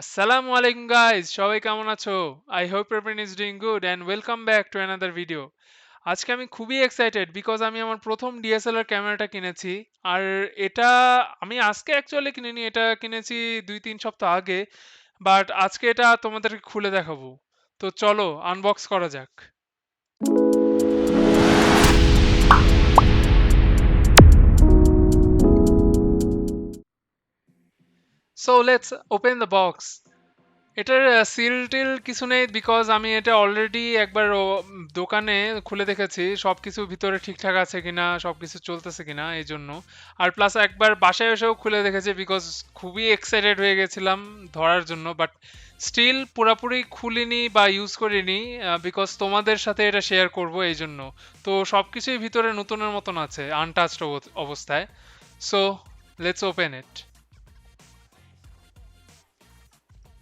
Assalamu alaikum guys, সবাই কেমন আছো? I hope everyone is doing good and welcome back to another video. আজকে আমি খুবই এক্সাইটেড বিকজ আমি আমার প্রথম ডিএসএলআর ক্যামেরাটা কিনেছি। আর এটা আমি আজকে অ্যাকচুয়ালি কিনিনি, এটা কিনেছি 2-3 সপ্তাহ আগে। বাট আজকে এটা তোমাদেরকে খুলে দেখাবো। তো চলো আনবক্স করা যাক। So let's open the box. এটার সিল টিল কিছু নেই বিকজ আমি এটা অলরেডি একবার দোকানে খুলে দেখেছি সবকিছু ভিতরে ঠিকঠাক আছে কিনা, সবকিছু চলতেছে কিনা এই জন্য। আর প্লাস একবার বাসায় এসেও খুলে দেখেছি বিকজ খুবই এক্সাইটেড হয়ে গেছিলাম ধরার জন্য, বাট স্টিল পুরাপুরি খুলিনি বা ইউজ করিনি বিকজ তোমাদের সাথে এটা শেয়ার করব এই জন্য। তো সবকিছুই ভিতরে নতুনের মতন আছে, আনটাচড অবস্থায়। So let's open it.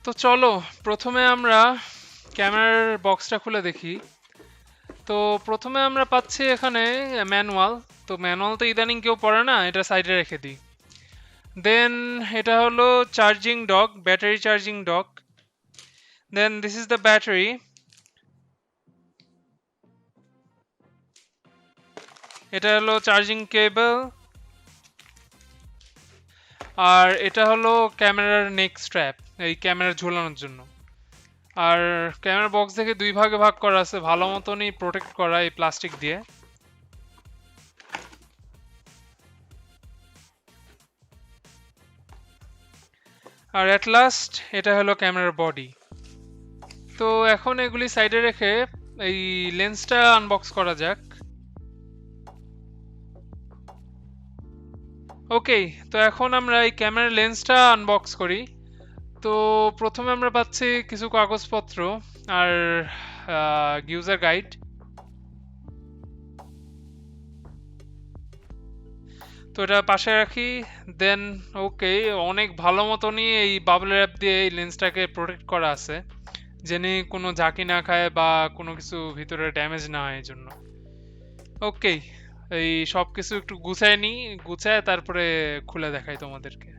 তো চলো প্রথমে আমরা ক্যামেরার বক্সটা খুলে দেখি। তো প্রথমে আমরা পাচ্ছি এখানে ম্যানুয়াল। তো ম্যানুয়াল তো ইদানিং কেউ পড়ে না, এটা সাইডে রেখে দিই। দেন এটা হলো charging dock, battery charging dock. Then this is the battery. এটা হলো চার্জিং কেবল। আর এটা হলো ক্যামেরার নেক স্ট্র্যাপ, এই ক্যামেরা ঝোলানোর জন্য। আর ক্যামেরা বক্স দেখে দুই ভাগে ভাগ করা আছে, ভালো মতনই প্রোটেক্ট করা এই প্লাস্টিক দিয়ে। আর অ্যাট লাস্ট এটা হলো ক্যামেরার বডি। তো এখন এগুলি সাইডে রেখে এই লেন্সটা আনবক্স করা যাক। ওকে, তো এখন আমরা এই ক্যামেরার লেন্সটা আনবক্স করি। তো প্রথমে আমরা পাচ্ছি কিছু কাগজপত্র আর ইউজার গাইড। তো এটা পাশে রাখি। দেন ওকে, অনেক ভালো মতনই এই বাবল র্যাপ দিয়ে এই লেন্সটাকে প্রোটেক্ট করা আছে, যেন কোনো ঝাঁকি না খায় বা কোনো কিছু ভিতরে ড্যামেজ না হয় এই জন্য। ওকে, এই সব কিছু একটু গুছায় নিই, গুছায় তারপরে খুলে দেখাই তোমাদেরকে।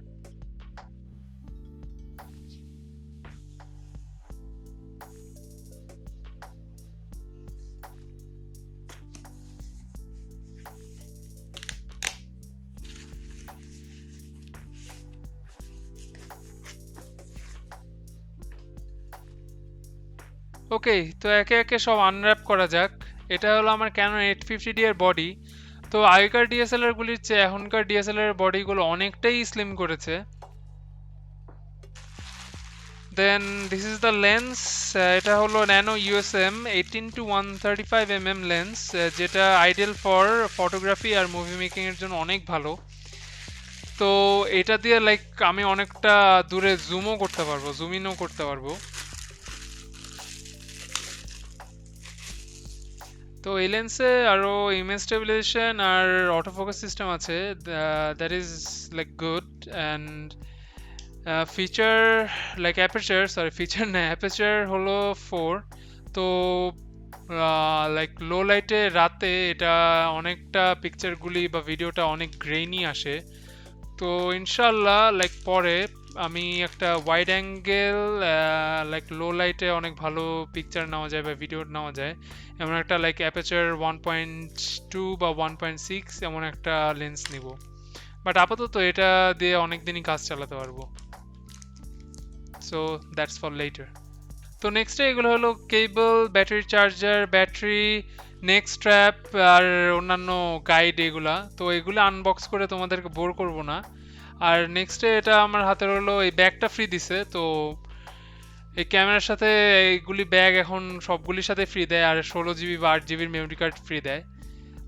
ওকে, তো একে একে সব আনর্যাপ করা যাক। এটা হলো আমার ক্যানন 850D এর বডি। তো আগেকার ডিএসএলআর গুলির চেয়ে এখনকার ডিএসএলআর এর বডিগুলো অনেকটাই স্লিম করেছে। Then this is the lens. এটা হলো ন্যানো ইউএসএম 18-135 mm লেন্স, যেটা আইডিয়াল ফর ফটোগ্রাফি আর মুভি মেকিং এর জন্য অনেক ভালো। তো এটা দিয়ে লাইক আমি অনেকটা দূরে জুমও করতে পারবো, জুম ইনও করতে পারবো। তো এই লেন্সে আরো ইমেজ স্টেবিলাইজেশন আর অটোফোকাস সিস্টেম আছে, that is like good. And feature like aperture, sorry feature না, অ্যাপারচার হলো 4। তো লাইক লো লাইটে রাতে এটা অনেকটা পিকচারগুলি বা ভিডিওটা অনেক গ্রেইনি আসে। তো ইনশাল্লাহ লাইক পরে আমি একটা ওয়াইড অ্যাঙ্গেল লাইক লো লাইটে অনেক ভালো পিকচার নেওয়া যায় বা ভিডিও নেওয়া যায় এমন একটা লাইক অ্যাপারচার 1.2 বা 1.6 এমন একটা লেন্স নিব। বাট আপাতত এটা দিয়ে অনেক দিনই কাজ চালাতে পারবো। So that's for letter. তো নেক্সটে এগুলো হলো কেবল, ব্যাটারি চার্জার, ব্যাটারি, নেক স্ট্র্যাপ আর অন্যান্য গাইড এগুলা। তো এগুলো আনবক্স করে তোমাদেরকে বোর করব না। আর নেক্সটে এটা আমার হাতের হলো এই ব্যাগটা ফ্রি দিছে। তো এই ক্যামেরার সাথে এইগুলি ব্যাগ এখন সবগুলির সাথে ফ্রি দেয়, আর 16 GB বা 8 GB মেমরি কার্ড ফ্রি দেয়।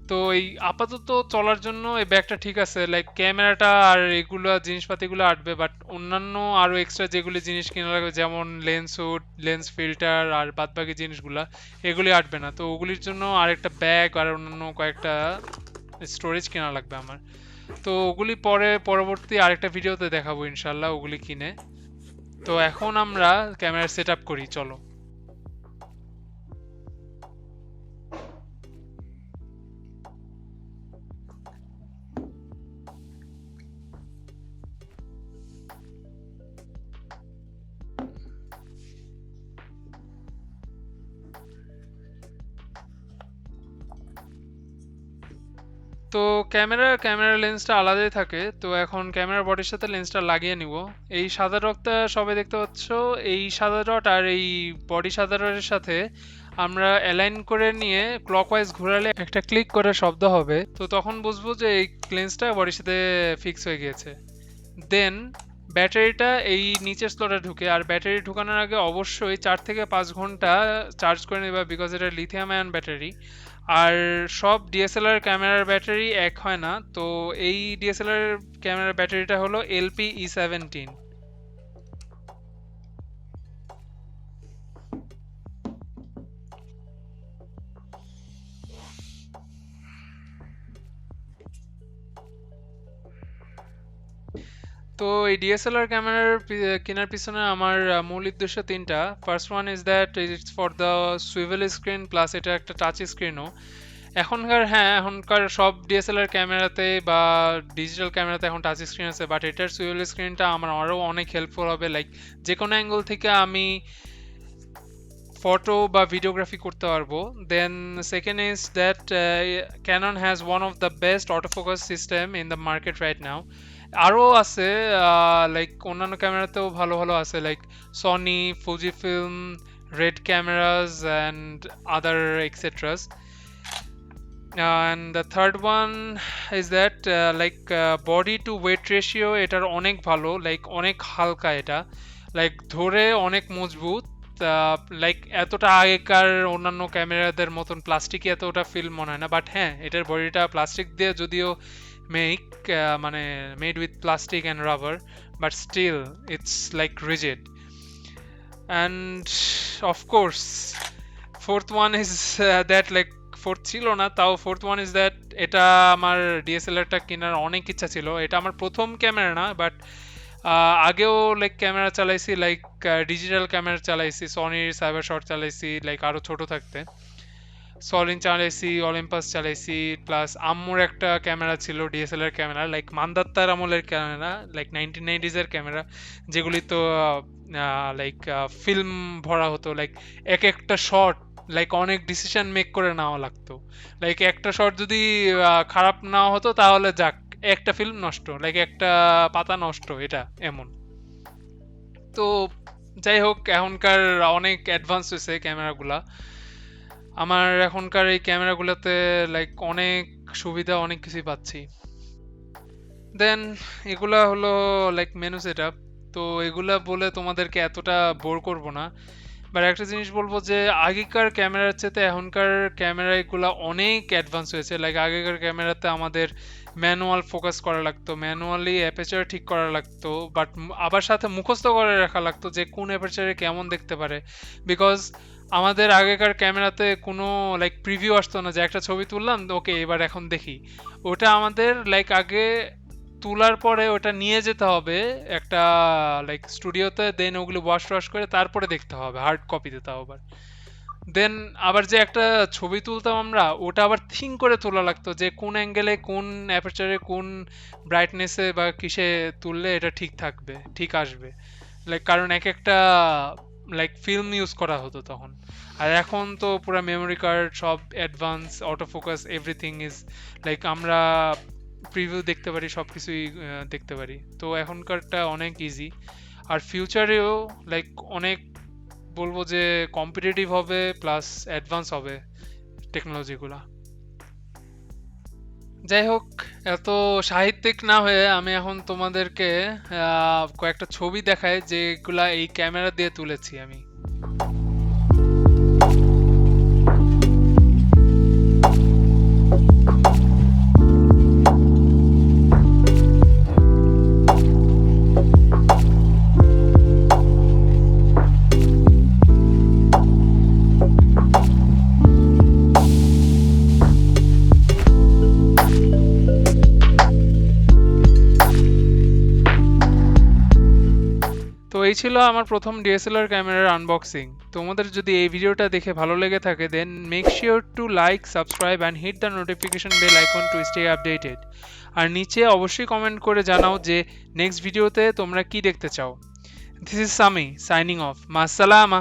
তো এই আপাতত চলার জন্য এই ব্যাগটা ঠিক আছে, লাইক ক্যামেরাটা আর এগুলো জিনিসপাতিগুলো আটবে, বাট অন্যান্য আরো এক্সট্রা যেগুলি জিনিস কিনা লাগবে যেমন লেন্স হুড, লেন্স ফিল্টার আর বাদবাকি জিনিসগুলা এগুলি আটবে না। তো ওগুলির জন্য আরেকটা ব্যাগ আর অন্যান্য কয়েকটা স্টোরেজ কেনা লাগবে আমার। তো ওগুলি পরে পরবর্তী আরেকটা ভিডিওতে দেখাবো ইনশাল্লাহ ওগুলি কিনে। তো এখন আমরা ক্যামেরা সেট আপ করি, চলো। তো ক্যামেরা লেন্সটা আলাদাই থাকে। তো এখন ক্যামেরার বডির সাথে লেন্সটা লাগিয়ে নিব। এই সাদা ডটটা সবাই দেখতে পাচ্ছ, এই সাদা ডট আর এই বডি সাদা ডটের সাথে আমরা অ্যালাইন করে নিয়ে ক্লকওয়াইজ ঘোরালে একটা ক্লিক করে শব্দ হবে, তো তখন বুঝবো যে এই লেন্সটা বডির সাথে ফিক্স হয়ে গিয়েছে। দেন ব্যাটারিটা এই নিচের স্লটে ঢুকে, আর ব্যাটারি ঢুকানোর আগে অবশ্যই 4 থেকে 5 ঘন্টা চার্জ করে নেবা, বিকজ এটা লিথিয়াম আয়ন ব্যাটারি। আর সব ডিএসএলআর ক্যামেরার ব্যাটারি এক হয় না, তো এই ডিএসএলআর ক্যামেরার ব্যাটারিটা হলো LP-E17। তো এই ডিএসএলআর ক্যামেরার কেনার পিছনে আমার মূল উদ্দেশ্য তিনটা। First one is that it's for the swivel screen, plus এটা একটা টাচ স্ক্রিনও। এখনকার সব ডিএসএলআর ক্যামেরাতে বা ডিজিটাল ক্যামেরাতে এখন টাচ স্ক্রিন আছে, বাট এটার সুইভেল স্ক্রিনটা আমার আরও অনেক হেল্পফুল হবে। লাইক যে কোনো অ্যাঙ্গেল থেকে আমি ফটো বা ভিডিওগ্রাফি করতে পারবো। Then second is that Canon has one of the best autofocus system in the market right now. আরও আছে, লাইক অন্যান্য ক্যামেরাতেও ভালো ভালো আছে, like Sony, Fujifilm, red cameras and other etceteras. And the third one is that body to weight ratio এটার অনেক ভালো, লাইক অনেক হালকা, এটা লাইক ধরে অনেক মজবুত। লাইক এতটা আগেকার অন্যান্য ক্যামেরাদের মতন প্লাস্টিক এতটা ফিল মনে হয় না, বাট হ্যাঁ এটার বডিটা প্লাস্টিক দিয়ে যদিও মানে made with plastic and rubber, but still it's like rigid. And of course fourth one is that, like fourth ছিল না, তাও ফোর্থ ওয়ান ইজ দ্যাট এটা আমার ডিএসএলআরটা কেনার অনেক ইচ্ছা ছিল। এটা আমার প্রথম ক্যামেরা না, বাট আগেও লাইক ক্যামেরা চালাইছি, লাইক ডিজিটাল ক্যামেরা চালাইছি, সনির সাইবার শট চালাইছি, লাইক আরও ছোট থাকতে সলিন চালাইছি, অলিম্পাস চালাইছি, প্লাস আম্মুর একটা ক্যামেরা ছিল ডিএসএলআর ক্যামেরা, লাইক মান্দাত্তার আমলের ক্যামেরা, লাইক 1990s ক্যামেরা, যেগুলি তো লাইক ফিল্ম ভরা হতো, লাইক এক একটা শট লাইক অনেক ডিসিশন মেক করে নেওয়া লাগতো। লাইক একটা শট যদি খারাপ না হতো তাহলে যাক একটা ফিল্ম নষ্ট, লাইক একটা পাতা নষ্ট, এটা এমন। তো যাই হোক, এখনকার অনেক অ্যাডভান্স হয়েছে ক্যামেরাগুলা। আমার এখনকার এই ক্যামেরাগুলোতে লাইক অনেক সুবিধা, অনেক কিছুই পাচ্ছি। দেন এগুলা হলো লাইক মেনু সেটআপ। তো এগুলা বলে তোমাদেরকে এতটা বোর করব না, বাট একটা জিনিস বলবো যে আগেকার ক্যামেরার চেয়ে এখনকার ক্যামেরাগুলো অনেক অ্যাডভান্স হয়েছে। লাইক আগেকার ক্যামেরাতে আমাদের ম্যানুয়াল ফোকাস করা লাগতো, ম্যানুয়ালি অ্যাপারচার ঠিক করা লাগতো, বাট আবার সাথে মুখস্থ করে রাখা লাগতো যে কোন অ্যাপারচারে কেমন দেখতে পারে, বিকজ আমাদের আগেকার ক্যামেরাতে কোনো লাইক প্রিভিউ আসতো না যে একটা ছবি তুললাম ওকে এবার এখন দেখি। ওটা আমাদের লাইক আগে তোলার পরে ওটা নিয়ে যেতে হবে একটা লাইক স্টুডিওতে, দেন ওগুলো ওয়াশ করে তারপরে দেখতে হবে, হার্ড কপি দিতে হবে। দেন আবার যে একটা ছবি তুলতাম আমরা, ওটা আবার থিঙ্ক করে তোলা লাগতো যে কোন অ্যাঙ্গেলে, কোন অ্যাপারচারে, কোন ব্রাইটনেসে বা কিসে তুললে এটা ঠিক থাকবে, ঠিক আসবে, লাইক কারণ এক একটা লাইক ফিল্ম ইউজ করা হতো তখন। আর এখন তো পুরো মেমোরি কার্ড, সব advance, autofocus, everything is like আমরা প্রিভিউ দেখতে পারি, সব কিছুই দেখতে পারি। তো এখনকারটা অনেক ইজি, আর ফিউচারেও লাইক অনেক বলবো যে কম্পিটিটিভ হবে, প্লাস অ্যাডভান্স হবে টেকনোলজিগুলা। যাই হোক, এত সাহিত্যিক না হয়ে আমি এখন তোমাদেরকে কয়েকটা ছবি দেখাই যেগুলা এই ক্যামেরা দিয়ে তুলেছি আমি। তো এই ছিল আমার প্রথম ডিএসএলআর ক্যামেরার আনবক্সিং। তোমাদের যদি এই ভিডিওটা দেখে ভালো লেগে থাকে, then make sure to like, subscribe and hit the notification bell icon to stay updated. আর নিচে অবশ্যই কমেন্ট করে জানাও যে নেক্সট ভিডিওতে তোমরা কি দেখতে চাও। This is Sami signing off. মাসসালামা।